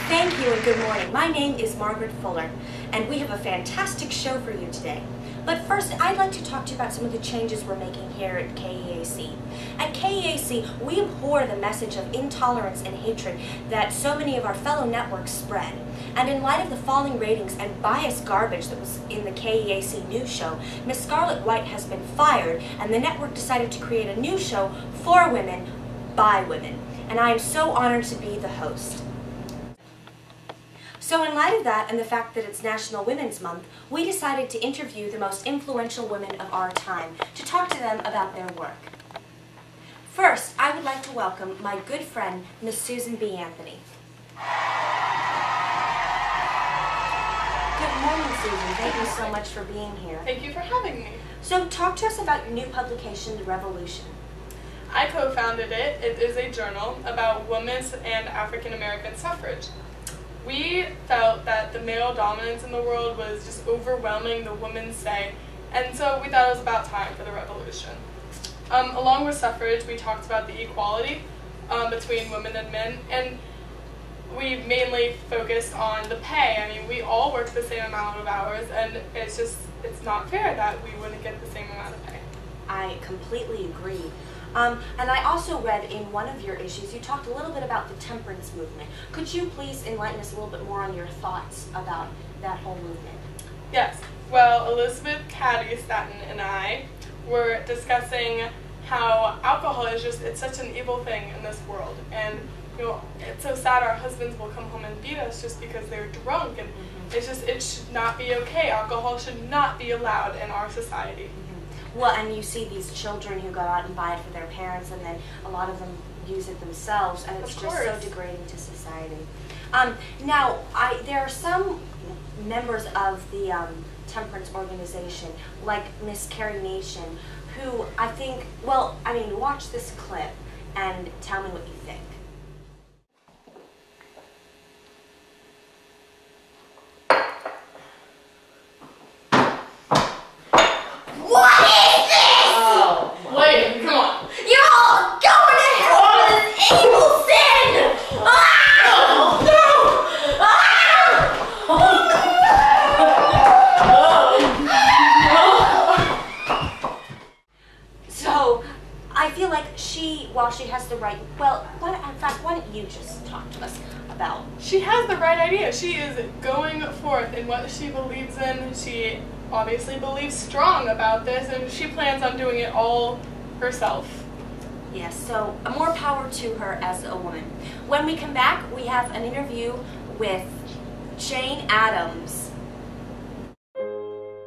Thank you and good morning. My name is Margaret Fuller, and we have a fantastic show for you today. But first, I'd like to talk to you about some of the changes we're making here at KEAC. At KEAC, we abhor the message of intolerance and hatred that so many of our fellow networks spread. And in light of the falling ratings and biased garbage that was in the KEAC news show, Miss Scarlett White has been fired, and the network decided to create a new show for women, by women. And I am so honored to be the host. So in light of that and the fact that it's National Women's Month, we decided to interview the most influential women of our time to talk to them about their work. First, I would like to welcome my good friend, Miss Susan B. Anthony. Good morning, Susan. Thank you so much for being here. Thank you for having me. So talk to us about your new publication, The Revolution. I co-founded it. It is a journal about women's and African American suffrage. We felt that the male dominance in the world was just overwhelming the women's say, and so we thought it was about time for the revolution. Along with suffrage, we talked about the equality between women and men, and we mainly focused on the pay. I mean, we all work the same amount of hours, and it's not fair that we wouldn't get the same amount of pay. I completely agree. And I also read in one of your issues, you talked a little bit about the temperance movement. Could you please enlighten us a little bit more on your thoughts about that whole movement? Yes. Well, Elizabeth Cady Staton and I were discussing how alcohol is it's such an evil thing in this world. And, you know, it's so sad our husbands will come home and beat us just because they're drunk. And it should not be okay. Alcohol should not be allowed in our society. Well, and you see these children who go out and buy it for their parents, and then a lot of them use it themselves, and it's just so degrading to society. Now, there are some members of the temperance organization, like Miss Carrie Nation, who I think, watch this clip and tell me what you think. What is this? Oh, wait, come on. You're all going to hell for this evil sin! Ah! No! Ah! So, I feel like while she has the right, why don't you just talk to us about? She has the right idea. She is going forth in what she believes in. She obviously believes strong about this, and she plans on doing it all herself. Yes, so more power to her as a woman. When we come back, we have an interview with Jane Addams.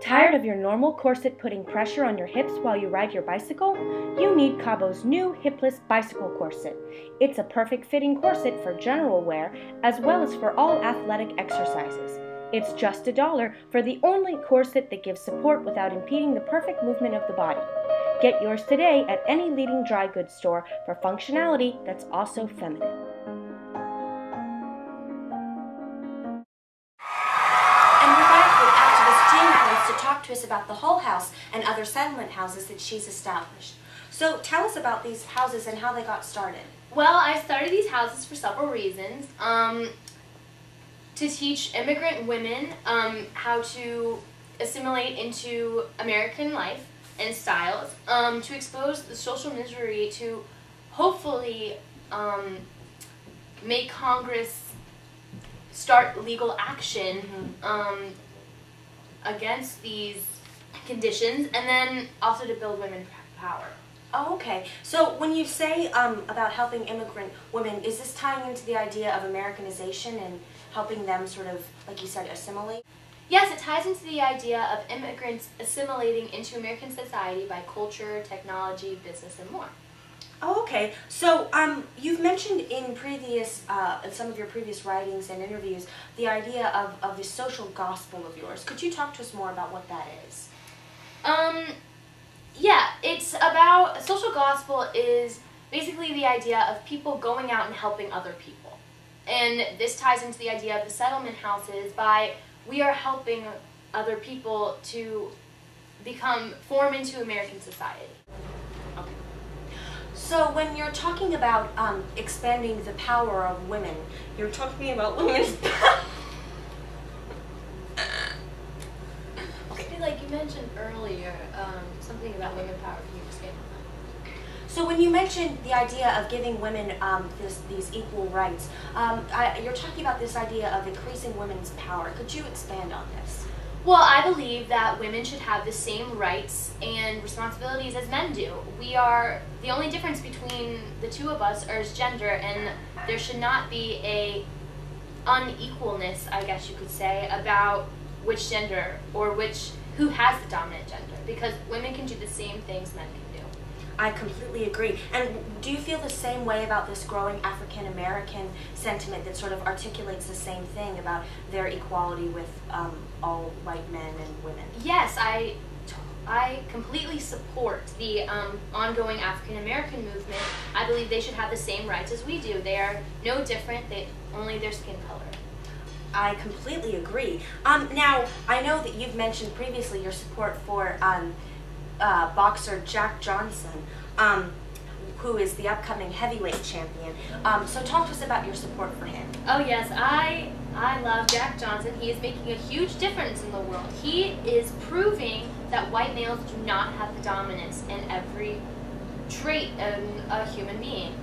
Tired of your normal corset putting pressure on your hips while you ride your bicycle? You need Cabo's new hipless bicycle corset. It's a perfect fitting corset for general wear as well as for all athletic exercises. It's just $1 for the only corset that gives support without impeding the perfect movement of the body. Get yours today at any leading dry goods store for functionality that's also feminine. And we're back with activist Jane Addams to talk to us about the Hull House and other settlement houses that she's established. So tell us about these houses and how they got started. Well, I started these houses for several reasons. To teach immigrant women how to assimilate into American life and styles, to expose the social misery, to hopefully make Congress start legal action against these conditions, and then also to build women's power. Oh, okay. So when you say about helping immigrant women, is this tying into the idea of Americanization and helping them sort of, like you said, assimilate? Yes, it ties into the idea of immigrants assimilating into American society by culture, technology, business, and more. Oh, okay. So you've mentioned in some of your previous writings and interviews the idea of the social gospel of yours. Could you talk to us more about what that is? Yeah, it's about, social gospel is basically the idea of people going out and helping other people. And this ties into the idea of the settlement houses by we are helping other people to form into American society. Okay. So when you're talking about expanding the power of women, you're talking about women's power. Okay. Like you mentioned earlier, something about women power. Can you expand on that? So when you mentioned the idea of giving women these equal rights, you're talking about this idea of increasing women's power. Could you expand on this? Well, I believe that women should have the same rights and responsibilities as men do. We are, the only difference between the two of us is gender, and there should not be a unequalness, I guess you could say, about which gender or who has the dominant gender, because women can do the same things men can do. I completely agree. And do you feel the same way about this growing African American sentiment that sort of articulates the same thing about their equality with all white men and women? Yes, I completely support the ongoing African American movement. I believe they should have the same rights as we do. They are no different, only their skin color. I completely agree. Now, I know that you've mentioned previously your support for boxer Jack Johnson, who is the upcoming heavyweight champion. So talk to us about your support for him. Oh yes, I love Jack Johnson. He is making a huge difference in the world. He is proving that white males do not have the dominance in every trait in a human being.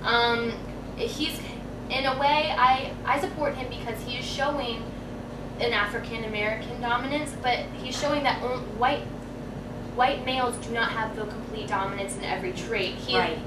He's, in a way, I support him because he is showing an African American dominance, but he's showing that white males do not have the complete dominance in every trait. Right.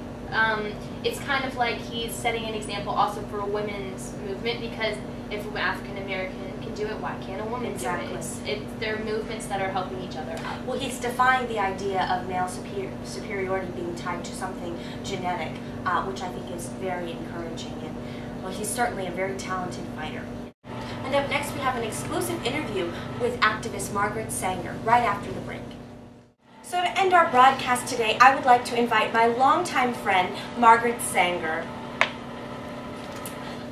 It's kind of like he's setting an example also for a women's movement, because if an African American can do it, why can't a woman do it? They're movements that are helping each other out. Well, he's defying the idea of male superiority being tied to something genetic, which I think is very encouraging. And well, he's certainly a very talented fighter. And up next, we have an exclusive interview with activist Margaret Sanger right after the break. So to end our broadcast today, I would like to invite my longtime friend, Margaret Sanger.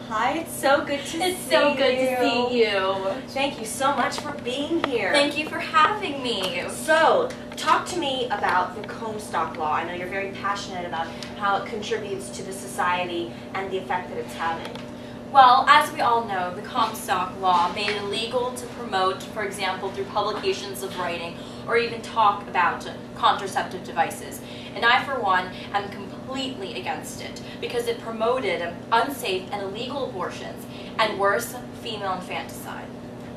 Hi, it's so good to see you. It's so good to see you. Thank you so much for being here. Thank you for having me. So, talk to me about the Comstock Law. I know you're very passionate about how it contributes to the society and the effect that it's having. Well, as we all know, the Comstock Law made it illegal to promote, for example, through publications of writing or even talk about contraceptive devices. And I, for one, am completely against it because it promoted unsafe and illegal abortions and, worse, female infanticide.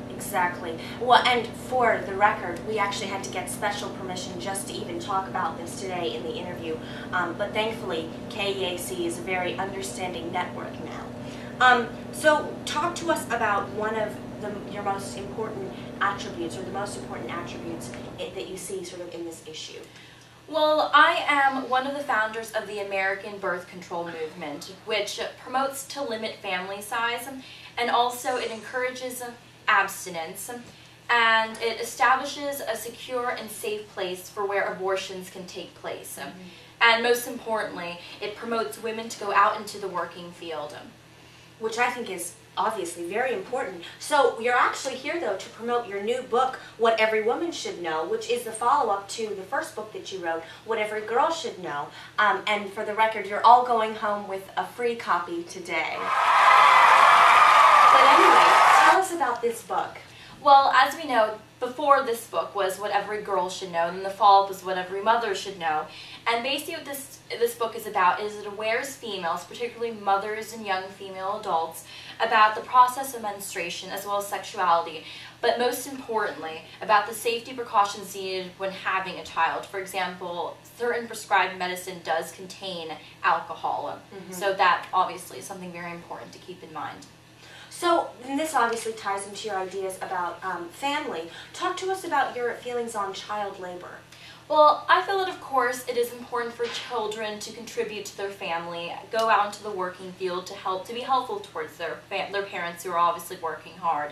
Exactly. Well, and for the record, we actually had to get special permission just to even talk about this today in the interview. But thankfully, KEAC is a very understanding network now. So talk to us about one of your most important attributes, or the most important attributes that you see sort of in this issue. Well, I am one of the founders of the American Birth Control Movement, which promotes to limit family size, and also it encourages abstinence, and it establishes a secure and safe place for where abortions can take place. And most importantly, it promotes women to go out into the working field. Which I think is obviously very important. So you're actually here, though, to promote your new book, What Every Woman Should Know, which is the follow-up to the first book that you wrote, What Every Girl Should Know. And for the record, you're all going home with a free copy today. But anyway, tell us about this book. Well, as we know, before this book was What Every Girl Should Know, and the follow-up was What Every Mother Should Know. And basically what this book is about is it awares females, particularly mothers and young female adults, about the process of menstruation as well as sexuality, but most importantly, about the safety precautions needed when having a child. For example, certain prescribed medicine does contain alcohol, so that obviously is something very important to keep in mind. So, and this obviously ties into your ideas about family. Talk to us about your feelings on child labor. Well, I feel that of course it is important for children to contribute to their family, go out into the working field to be helpful towards their parents who are obviously working hard.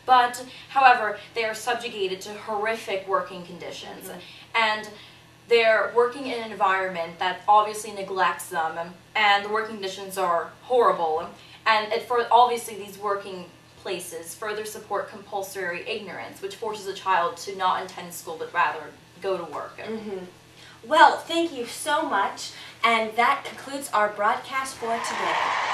But, however, they are subjugated to horrific working conditions, and they're working in an environment that obviously neglects them, and the working conditions are horrible. And obviously these working places further support compulsory ignorance, which forces a child to not attend school but rather go to work. Well, thank you so much, and that concludes our broadcast for today.